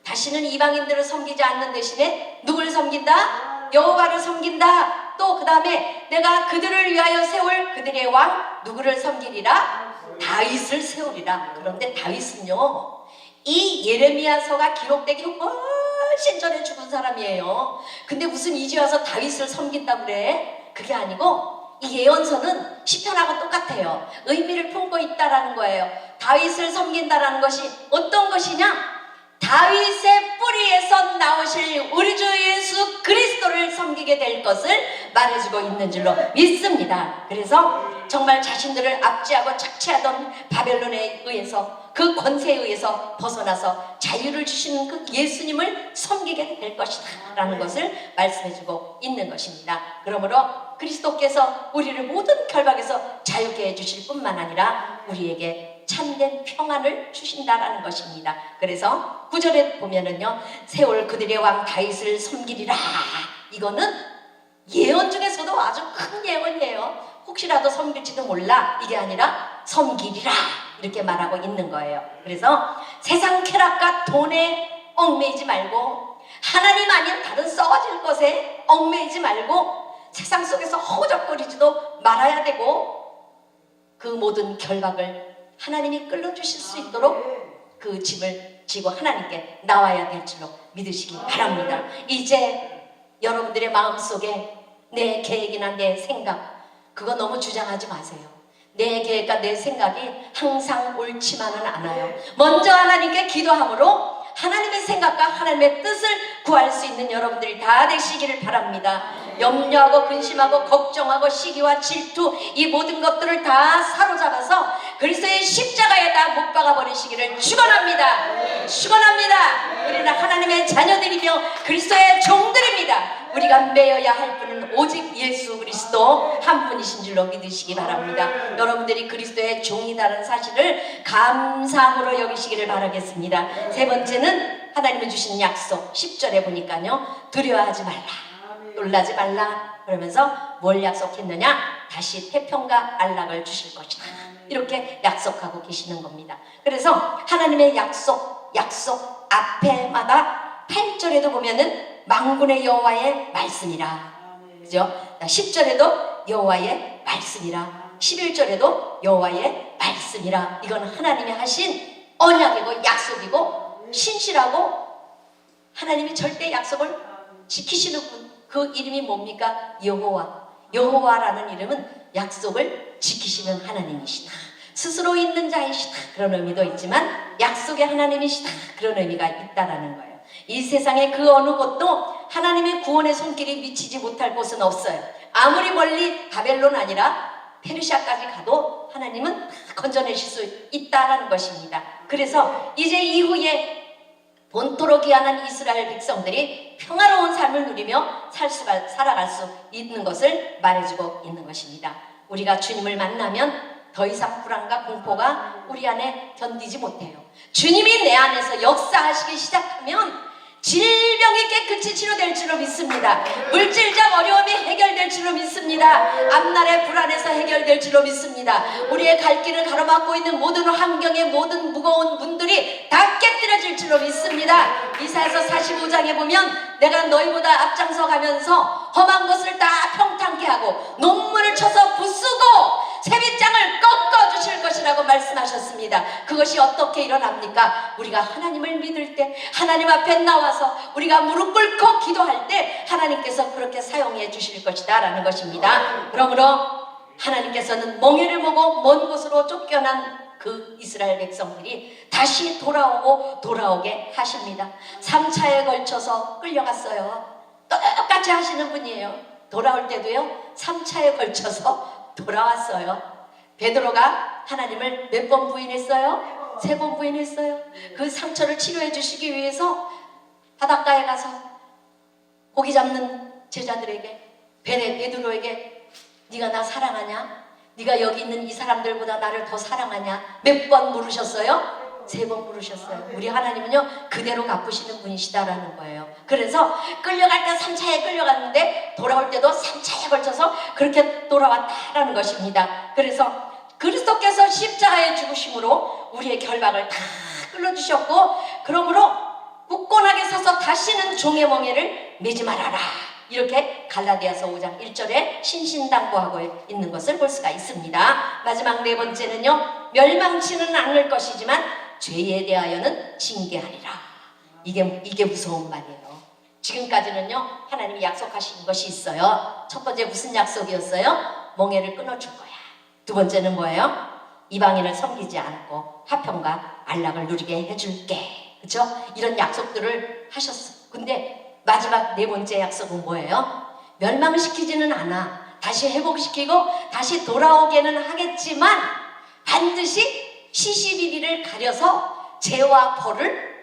다시는 이방인들을 섬기지 않는 대신에 누구를 섬긴다? 여호와를 섬긴다. 또 그 다음에 내가 그들을 위하여 세울 그들의 왕 누구를 섬기리라? 다윗을 세우리라. 그런데 다윗은요, 이 예레미야서가 기록되기 훨씬 전에 죽은 사람이에요. 근데 무슨 이제 와서 다윗을 섬긴다고 그래? 그게 아니고 이 예언서는 시편하고 똑같아요. 의미를 품고 있다라는 거예요. 다윗을 섬긴다라는 것이 어떤 것이냐? 다윗의 뿌리에서 나오실 우리 주 예수 그리스도를 섬기게 될 것을 말해주고 있는 줄로 믿습니다. 그래서 정말 자신들을 압제하고 착취하던 바벨론에 의해서 그 권세에 의해서 벗어나서 자유를 주시는 그 예수님을 섬기게 될 것이다 라는 것을 말씀해주고 있는 것입니다. 그러므로 그리스도께서 우리를 모든 결박에서 자유케 해주실 뿐만 아니라 우리에게 참된 평안을 주신다라는 것입니다. 그래서 9절에 보면은요, 세월 그들의 왕 다윗을 섬기리라. 이거는 예언 중에서도 아주 큰 예언이에요. 혹시라도 섬길지도 몰라, 이게 아니라 섬기리라 이렇게 말하고 있는 거예요. 그래서 세상 쾌락과 돈에 얽매이지 말고, 하나님 아닌 다른 썩어질 것에 얽매이지 말고, 세상 속에서 허우적거리지도 말아야 되고, 그 모든 결박을 하나님이 끌어주실 수 있도록 그 짐을 지고 하나님께 나와야 될 줄로 믿으시기 바랍니다. 이제 여러분들의 마음속에 내 계획이나 내 생각, 그거 너무 주장하지 마세요. 내 계획과 내 생각이 항상 옳지만은 않아요. 먼저 하나님께 기도함으로 하나님의 생각과 하나님의 뜻을 구할 수 있는 여러분들이 다 되시기를 바랍니다. 염려하고 근심하고 걱정하고 시기와 질투, 이 모든 것들을 다 사로잡아서 그리스도의 십자가에 다 못 박아 버리시기를 축원합니다. 축원합니다. 우리는 하나님의 자녀들이며 그리스도의 종들입니다. 우리가 매여야 할 분은 오직 예수 그리스도 한 분이신 줄로 믿으시기 바랍니다. 여러분들이 그리스도의 종이라는 사실을 감사함으로 여기시기를 바라겠습니다. 세 번째는 하나님이 주신 약속 10절에 보니까요, 두려워하지 말라, 놀라지 말라 그러면서 뭘 약속했느냐? 다시 태평과 안락을 주실 것이다, 이렇게 약속하고 계시는 겁니다. 그래서 하나님의 약속 앞에마다 8절에도 보면은 만군의 여호와의 말씀이라, 그죠? 10절에도 여호와의 말씀이라, 11절에도 여호와의 말씀이라. 이건 하나님이 하신 언약이고 약속이고 신실하고 하나님이 절대 약속을 지키시는 분, 그 이름이 뭡니까? 여호와. 여호와라는 이름은 약속을 지키시는 하나님이시다, 스스로 있는 자이시다, 그런 의미도 있지만 약속의 하나님이시다, 그런 의미가 있다라는 거예요. 이 세상의 그 어느 곳도 하나님의 구원의 손길이 미치지 못할 곳은 없어요. 아무리 멀리 바벨론 아니라 페르시아까지 가도 하나님은 건져내실 수 있다라는 것입니다. 그래서 이제 이후에 본토로 귀환한 이스라엘 백성들이 평화로운 삶을 누리며 살아갈 수 있는 것을 말해주고 있는 것입니다. 우리가 주님을 만나면 더 이상 불안과 공포가 우리 안에 견디지 못해요. 주님이 내 안에서 역사하시기 시작하면 질병이 깨끗이 치료될 줄로 믿습니다. 물질적 어려움이 해결될 줄로 믿습니다. 앞날의 불안에서 해결될 줄로 믿습니다. 우리의 갈 길을 가로막고 있는 모든 환경의 모든 무거운 문들이 다 깨뜨려질 줄로 믿습니다. 이사야서 45장에 보면 내가 너희보다 앞장서 가면서 험한 것을 다 평탄케 하고 논문을 쳐서 부수고 세빗장을 꺾어주실 것이라고 말씀하셨습니다. 그것이 어떻게 일어납니까? 우리가 하나님을 믿을 때, 하나님 앞에 나와서 우리가 무릎 꿇고 기도할 때 하나님께서 그렇게 사용해 주실 것이다 라는 것입니다. 그러므로 하나님께서는 멍에를 보고 먼 곳으로 쫓겨난 그 이스라엘 백성들이 다시 돌아오게 하십니다. 3차에 걸쳐서 끌려갔어요. 똑같이 하시는 분이에요. 돌아올 때도요, 3차에 걸쳐서 돌아왔어요. 베드로가 하나님을 몇 번 부인했어요? 3번 부인했어요. 그 상처를 치료해 주시기 위해서 바닷가에 가서 고기 잡는 제자들에게, 베드로에게 네가 나 사랑하냐? 네가 여기 있는 이 사람들보다 나를 더 사랑하냐? 몇 번 물으셨어요? 3번 물으셨어요. 우리 하나님은요 그대로 갚으시는 분이시다라는 거예요. 그래서 끌려갈 때 3차에 끌려갔는데 돌아올 때도 3차에 걸쳐서 그렇게 돌아왔다라는 것입니다. 그래서 그리스도께서 십자가에 죽으심으로 우리의 결박을 다 끌어주셨고, 그러므로 굳건하게 서서 다시는 종의 멍에를 매지 말아라, 이렇게 갈라디아서 5장 1절에 신신당부하고 있는 것을 볼 수가 있습니다. 마지막 4번째는요, 멸망치는 않을 것이지만 죄에 대하여는 징계하리라. 이게 무서운 말이에요. 지금까지는요 하나님이 약속하신 것이 있어요. 첫 번째 무슨 약속이었어요? 멍에를 끊어줄 거야. 두 번째는 뭐예요? 이방인을 섬기지 않고 화평과 안락을 누리게 해줄게. 그렇죠? 이런 약속들을 하셨어. 근데 마지막 4번째 약속은 뭐예요? 멸망시키지는 않아. 다시 회복시키고 다시 돌아오게는 하겠지만 반드시 시시비비를 가려서 죄와 벌을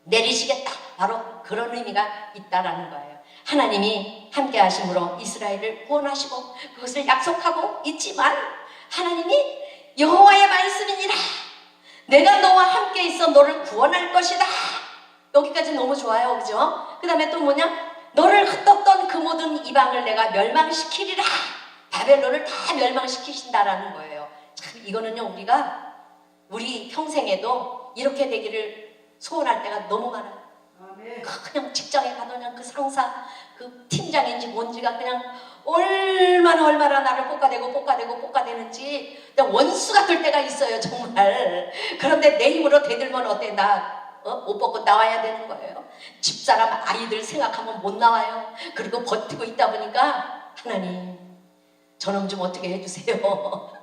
내리시겠다. 바로 그런 의미가 있다라는 거예요. 하나님이 함께 하심으로 이스라엘을 구원하시고 그것을 약속하고 있지만, 하나님이 여호와의 말씀이니라, 내가 너와 함께 있어 너를 구원할 것이다. 여기까지 너무 좋아요, 그죠? 그 다음에 또 뭐냐? 너를 흩었던 그 모든 이방을 내가 멸망시키리라. 바벨론을 다 멸망시키신다라는 거예요. 참 이거는요 우리 평생에도 이렇게 되기를 소원할 때가 너무 많아요. 그냥 직장에 가도 그냥 그 상사, 그 팀장인지 뭔지가 그냥 얼마나 나를 볶아대는지 그냥 원수가 될 때가 있어요, 정말. 그런데 내 힘으로 대들면 어때? 옷 벗고 나와야 되는 거예요. 집사람 아이들 생각하면 못 나와요. 그리고 버티고 있다 보니까 하나님 저놈 좀 어떻게 해주세요.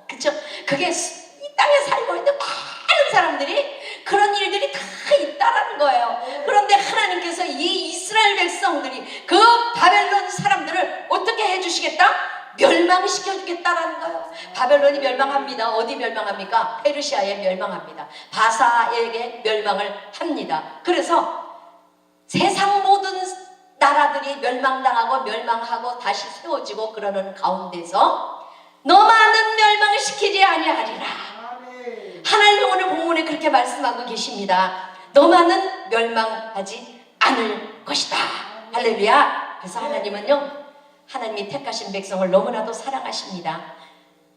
그쵸? 그게 이 땅에 살고 있는 많은 사람들이 그런 일들이 다 있다라는 거예요. 그런데 하나님께서 이 이스라엘 백성들이 그 바벨론 사람들을 어떻게 해주시겠다? 멸망시켜주겠다라는 거예요. 바벨론이 멸망합니다. 어디 멸망합니까? 페르시아에 멸망합니다. 바사에게 멸망을 합니다. 그래서 세상 모든 나라들이 멸망하고 다시 세워지고 그러는 가운데서 너만은 멸망시키지 아니하리라. 하나님이 오늘 본문에 그렇게 말씀하고 계십니다. 너만은 멸망하지 않을 것이다. 할렐루야. 그래서 하나님은요, 하나님이 택하신 백성을 너무나도 사랑하십니다.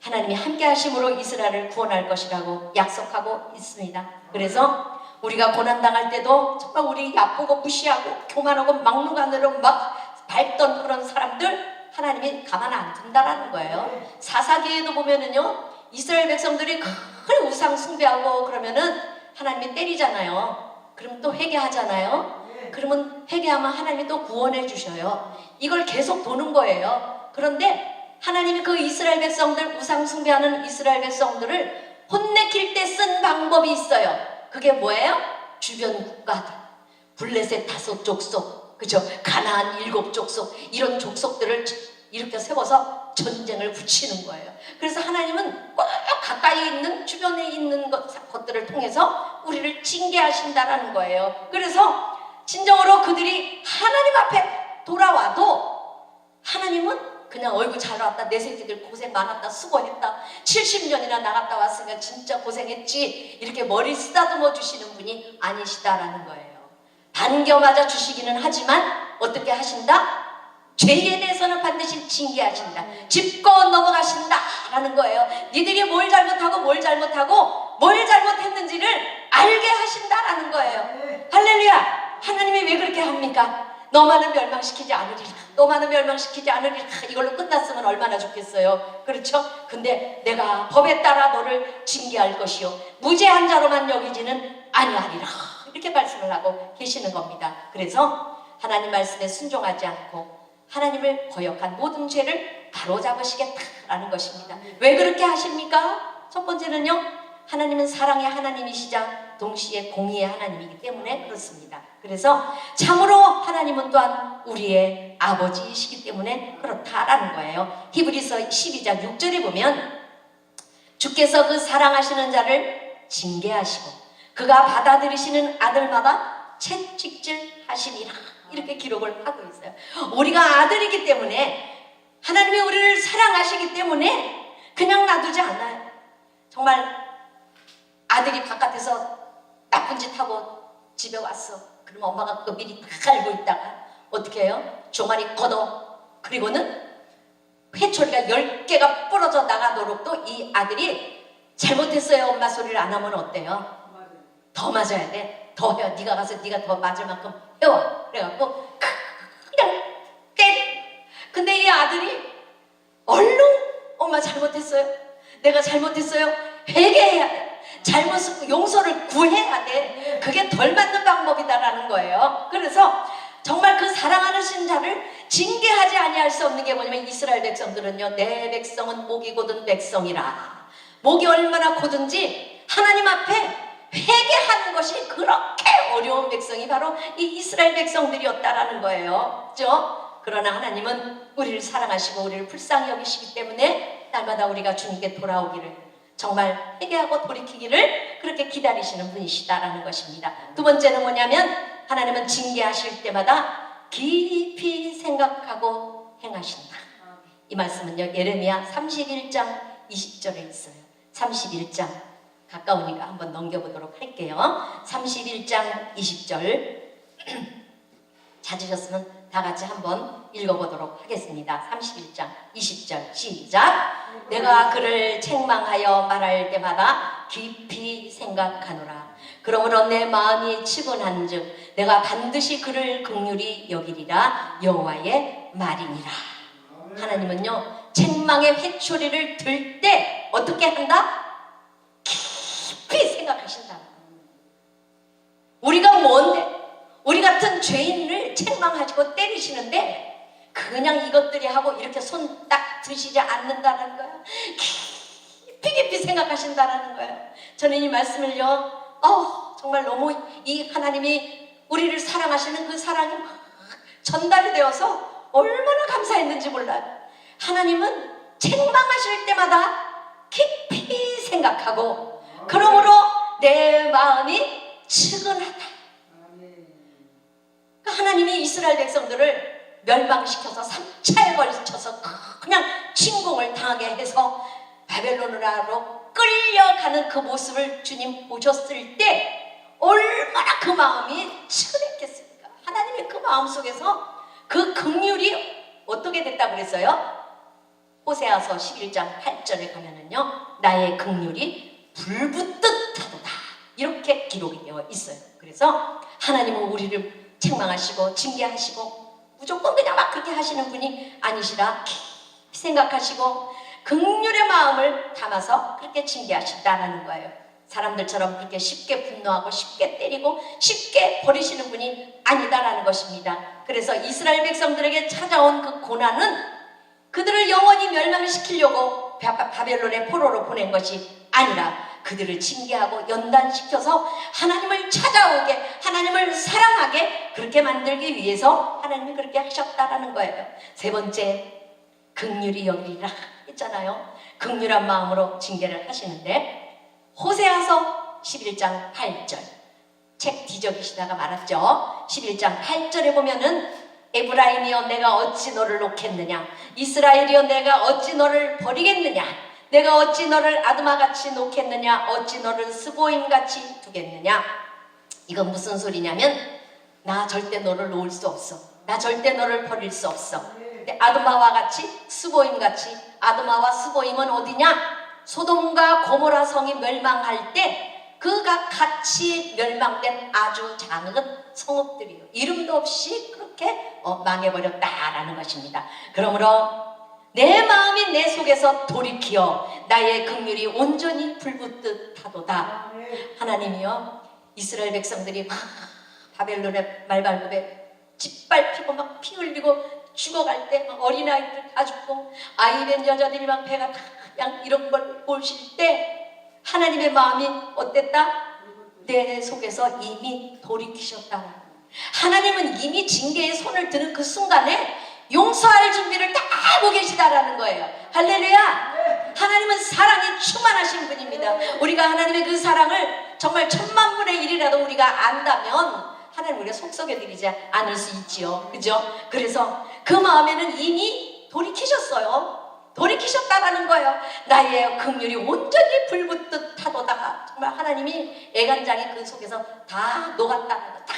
하나님이 함께 하심으로 이스라엘을 구원할 것이라고 약속하고 있습니다. 그래서 우리가 고난당할 때도 정말 우리 얕보고 무시하고 교만하고 막무가내로 막 밟던 그런 사람들 하나님이 가만 안 둔다라는 거예요. 사사기에도 보면은요, 이스라엘 백성들이 큰 우상 숭배하고 그러면은 하나님이 때리잖아요. 그럼 또 회개하잖아요. 그러면 회개하면 하나님이 또 구원해 주셔요. 이걸 계속 도는 거예요. 그런데 하나님이 그 이스라엘 백성들, 우상 숭배하는 이스라엘 백성들을 혼내킬 때 쓴 방법이 있어요. 그게 뭐예요? 주변 국가들, 블레셋 5족속, 그죠? 가나안 7족속, 이런 족속들을 이렇게 세워서 전쟁을 붙이는 거예요. 그래서 하나님은 꼭 가까이 있는, 주변에 있는 것들을 통해서 우리를 징계하신다라는 거예요. 그래서 진정으로 그들이 하나님 앞에 돌아와도 하나님은 그냥 어이구 잘 왔다, 내 새끼들 고생 많았다, 수고했다, 70년이나 나갔다 왔으니까 진짜 고생했지, 이렇게 머리 쓰다듬어 주시는 분이 아니시다라는 거예요. 반겨 맞아 주시기는 하지만 어떻게 하신다? 죄에 대해서는 반드시 징계하신다. 짚고 넘어가신다라는 거예요. 니들이 뭘 잘못했는지를 알게 하신다라는 거예요. 할렐루야. 하나님이 왜 그렇게 합니까? 너만은 멸망시키지 않으리라. 너만은 멸망시키지 않으리라. 이걸로 끝났으면 얼마나 좋겠어요. 그렇죠? 근데 내가 법에 따라 너를 징계할 것이요 무죄한 자로만 여기지는 아니하리라. 이렇게 말씀을 하고 계시는 겁니다. 그래서 하나님 말씀에 순종하지 않고 하나님을 거역한 모든 죄를 바로잡으시겠다라는 것입니다. 왜 그렇게 하십니까? 첫 번째는요, 하나님은 사랑의 하나님이시자 동시에 공의의 하나님이기 때문에 그렇습니다. 그래서 참으로 하나님은 또한 우리의 아버지이시기 때문에 그렇다라는 거예요. 히브리서 12장 6절에 보면 주께서 그 사랑하시는 자를 징계하시고 그가 받아들이시는 아들마다 채찍질 하시니라, 이렇게 기록을 하고 있어요. 우리가 아들이기 때문에 하나님이 우리를 사랑하시기 때문에 그냥 놔두지 않아요. 정말 아들이 바깥에서 나쁜 짓 하고 집에 왔어. 그럼 엄마가 그거 미리 다 알고 있다가 어떻게 해요? 종아리 걷어. 그리고는 회초리가 10개가 부러져 나가도록 또 이 아들이 잘못했어요. 엄마 소리를 안 하면 어때요? 더 맞아야 돼. 더 해요. 네가 가서 네가 더 맞을 만큼 해와. 그래갖고 그냥 때려. 근데 이 아들이 얼른 엄마 잘못했어요. 내가 잘못했어요. 회개해야 돼. 잘못을 용서를 구해야 돼. 그게 덜 맞는 방법이다라는 거예요. 그래서 정말 그 사랑하는 신자를 징계하지 아니할 수 없는 게 뭐냐면 이스라엘 백성들은요, 내 백성은 목이 곧은 백성이라. 목이 얼마나 곧은지 하나님 앞에 회개하는 것이 그렇게 어려운 백성이 바로 이 이스라엘 백성들이었다라는 거예요. 그렇죠? 그러나 하나님은 우리를 사랑하시고 우리를 불쌍히 여기시기 때문에 날마다 우리가 주님께 돌아오기를, 정말 회개하고 돌이키기를 그렇게 기다리시는 분이시다라는 것입니다. 두 번째는 뭐냐면 하나님은 징계하실 때마다 깊이 생각하고 행하신다. 이 말씀은요, 예레미야 31장 20절에 있어요. 31장 가까우니까 한번 넘겨보도록 할게요. 31장 20절 찾으셨으면 다 같이 한번 읽어보도록 하겠습니다. 31장 20절 시작. 내가 그를 책망하여 말할 때마다 깊이 생각하노라. 그러므로 내 마음이 치근한즉 내가 반드시 그를 긍휼히 여기리라. 여호와의 말이니라. 하나님은요, 책망의 회초리를 들 때 어떻게 한다? 깊이 생각하신다. 우리가 뭔데? 우리 같은 죄인을 책망하시고 때리시는데 그냥 이것들이 하고 이렇게 손 딱 드시지 않는다는 거예요. 깊이 생각하신다는 거예요. 저는 이 말씀을요, 정말 너무 이 하나님이 우리를 사랑하시는 그 사랑이 막 전달이 되어서 얼마나 감사했는지 몰라요. 하나님은 책망하실 때마다 깊이 생각하고, 그러므로 내 마음이 측은하다. 하나님이 이스라엘 백성들을 멸망시켜서 3차에 걸쳐서 그냥 침공을 당하게 해서 바벨론으로 끌려가는 그 모습을 주님 보셨을 때 얼마나 그 마음이 측은했겠습니까? 하나님의 그 마음 속에서 그 긍휼이 어떻게 됐다고 그랬어요? 호세아서 11장 8절에 가면은요, 나의 긍휼이 불붙듯 하도다, 이렇게 기록이 되어 있어요. 그래서 하나님은 우리를 책망하시고 징계하시고 무조건 그냥 막 그렇게 하시는 분이 아니시라 깊이 생각하시고 긍휼의 마음을 담아서 그렇게 징계하신다라는 거예요. 사람들처럼 그렇게 쉽게 분노하고 쉽게 때리고 쉽게 버리시는 분이 아니다라는 것입니다. 그래서 이스라엘 백성들에게 찾아온 그 고난은 그들을 영원히 멸망시키려고 바벨론의 포로로 보낸 것이 아니라 그들을 징계하고 연단시켜서 하나님을 찾아오게, 하나님을 사랑하게 그렇게 만들기 위해서 하나님이 그렇게 하셨다라는 거예요. 세 번째, 긍휼히 여기리라 했잖아요. 긍휼한 마음으로 징계를 하시는데 호세아서 11장 8절, 책 뒤적이시다가 말았죠. 11장 8절에 보면은 에브라임이여 내가 어찌 너를 놓겠느냐, 이스라엘이여 내가 어찌 너를 버리겠느냐, 내가 어찌 너를 아드마같이 놓겠느냐, 어찌 너를 스보임같이 두겠느냐. 이건 무슨 소리냐면 나 절대 너를 놓을 수 없어, 나 절대 너를 버릴 수 없어. 근데 아드마와 같이 스보임같이, 아드마와 스보임은 어디냐? 소돔과 고모라 성이 멸망할 때 그가 같이 멸망된 아주 작은 성읍들이에요. 이름도 없이 그렇게 망해버렸다라는 것입니다. 그러므로 내 마음이 내 속에서 돌이키어 나의 긍휼이 온전히 불붙듯 하도다. 하나님이요, 이스라엘 백성들이 막 바벨론의 말발굽에 짓밟히고 막 피 흘리고 죽어갈 때 막 어린아이들 다 죽고 아이된 여자들이 막 배가 다 그냥 이런 걸 보실 때 하나님의 마음이 어땠다? 내 속에서 이미 돌이키셨다. 하나님은 이미 징계의 손을 드는 그 순간에 용서할 준비를 다 하고 계시다라는 거예요. 할렐루야! 하나님은 사랑이 충만하신 분입니다. 우리가 하나님의 그 사랑을 정말 1000만분의 1이라도 우리가 안다면 하나님 우리가 속썩여드리지 않을 수 있지요. 그죠? 그래서 그 마음에는 이미 돌이키셨어요. 돌이키셨다라는 거예요. 나의 긍휼이 온전히 불붙듯 타도다. 정말 하나님이 애간장이 그 속에서 다 녹았다, 다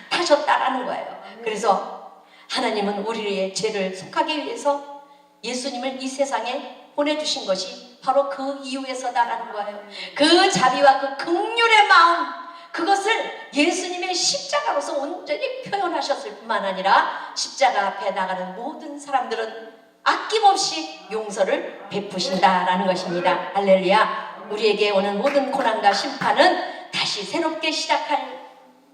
타셨다라는 거예요. 그래서 하나님은 우리의 죄를 속하기 위해서 예수님을 이 세상에 보내주신 것이 바로 그 이유에서다라는 거예요. 그 자비와 그 긍휼의 마음, 그것을 예수님의 십자가로서 온전히 표현하셨을 뿐만 아니라 십자가 앞에 나가는 모든 사람들은 아낌없이 용서를 베푸신다라는 것입니다. 할렐루야. 우리에게 오는 모든 고난과 심판은 다시 새롭게 시작할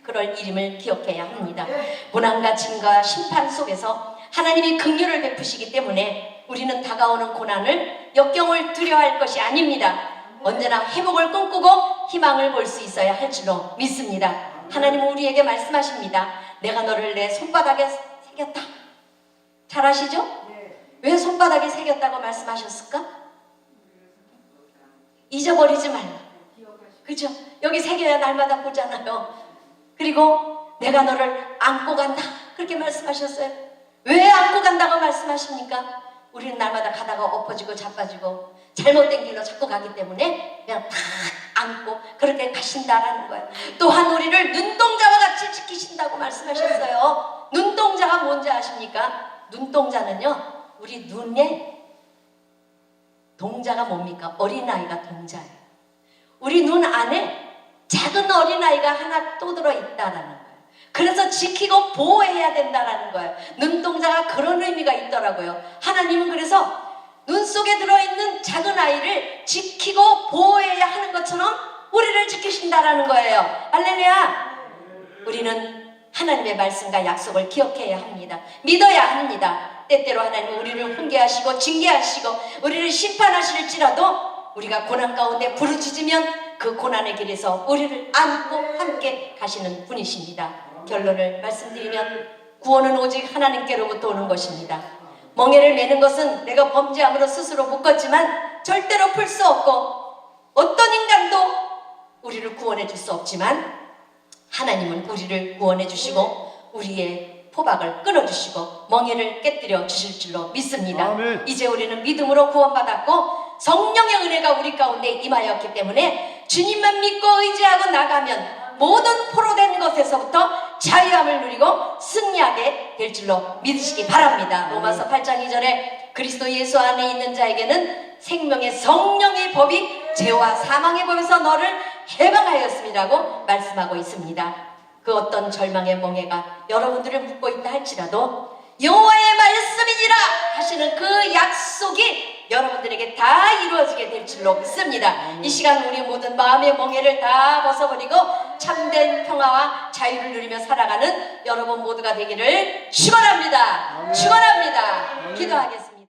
그럴 일임을 기억해야 합니다. 고난과 증거와 심판 속에서 하나님이 긍휼을 베푸시기 때문에 우리는 다가오는 고난을 역경을 두려워할 것이 아닙니다. 언제나 회복을 꿈꾸고 희망을 볼 수 있어야 할 줄로 믿습니다. 하나님은 우리에게 말씀하십니다. 내가 너를 내 손바닥에 새겼다. 잘 아시죠? 왜 손바닥에 새겼다고 말씀하셨을까? 잊어버리지 말라. 그죠? 여기 새겨야 날마다 보잖아요. 그리고 내가 너를 안고 간다. 그렇게 말씀하셨어요. 왜 안고 간다고 말씀하십니까? 우리는 날마다 가다가 엎어지고 자빠지고 잘못된 길로 자꾸 가기 때문에 그냥 다 안고 그렇게 가신다라는 거예요. 또한 우리를 눈동자와 같이 지키신다고 말씀하셨어요. 눈동자가 뭔지 아십니까? 눈동자는요, 우리 눈에 동자가 뭡니까? 어린아이가 동자예요. 우리 눈 안에 작은 어린아이가 하나 또 들어있다라는 거예요. 그래서 지키고 보호해야 된다라는 거예요. 눈동자가 그런 의미가 있더라고요. 하나님은 그래서 눈 속에 들어있는 작은 아이를 지키고 보호해야 하는 것처럼 우리를 지키신다라는 거예요. 할렐루야. 우리는 하나님의 말씀과 약속을 기억해야 합니다. 믿어야 합니다. 때때로 하나님은 우리를 훈계하시고 징계하시고 우리를 심판하실지라도 우리가 고난 가운데 부르짖으면 그 고난의 길에서 우리를 안고 함께 가시는 분이십니다. 결론을 말씀드리면 구원은 오직 하나님께로부터 오는 것입니다. 멍에를 매는 것은 내가 범죄함으로 스스로 묶었지만 절대로 풀 수 없고 어떤 인간도 우리를 구원해 줄 수 없지만 하나님은 우리를 구원해 주시고 우리의 포박을 끊어주시고 멍에를 깨뜨려 주실 줄로 믿습니다. 아멘. 이제 우리는 믿음으로 구원받았고 성령의 은혜가 우리 가운데 임하였기 때문에 주님만 믿고 의지하고 나가면 모든 포로된 것에서부터 자유함을 누리고 승리하게 될 줄로 믿으시기 바랍니다. 로마서 8장 2절에 그리스도 예수 안에 있는 자에게는 생명의 성령의 법이 죄와 사망의 법에서 너를 해방하였음이라고 말씀하고 있습니다. 그 어떤 절망의 멍에가 여러분들을 묶고 있다 할지라도 여호와의 말씀이니라 하시는 그 약속이 여러분들에게 다 이루어지게 될 줄로 믿습니다. 이 시간 우리 모든 마음의 멍에를 다 벗어버리고 참된 평화와 자유를 누리며 살아가는 여러분 모두가 되기를 축원합니다. 축원합니다. 기도하겠습니다.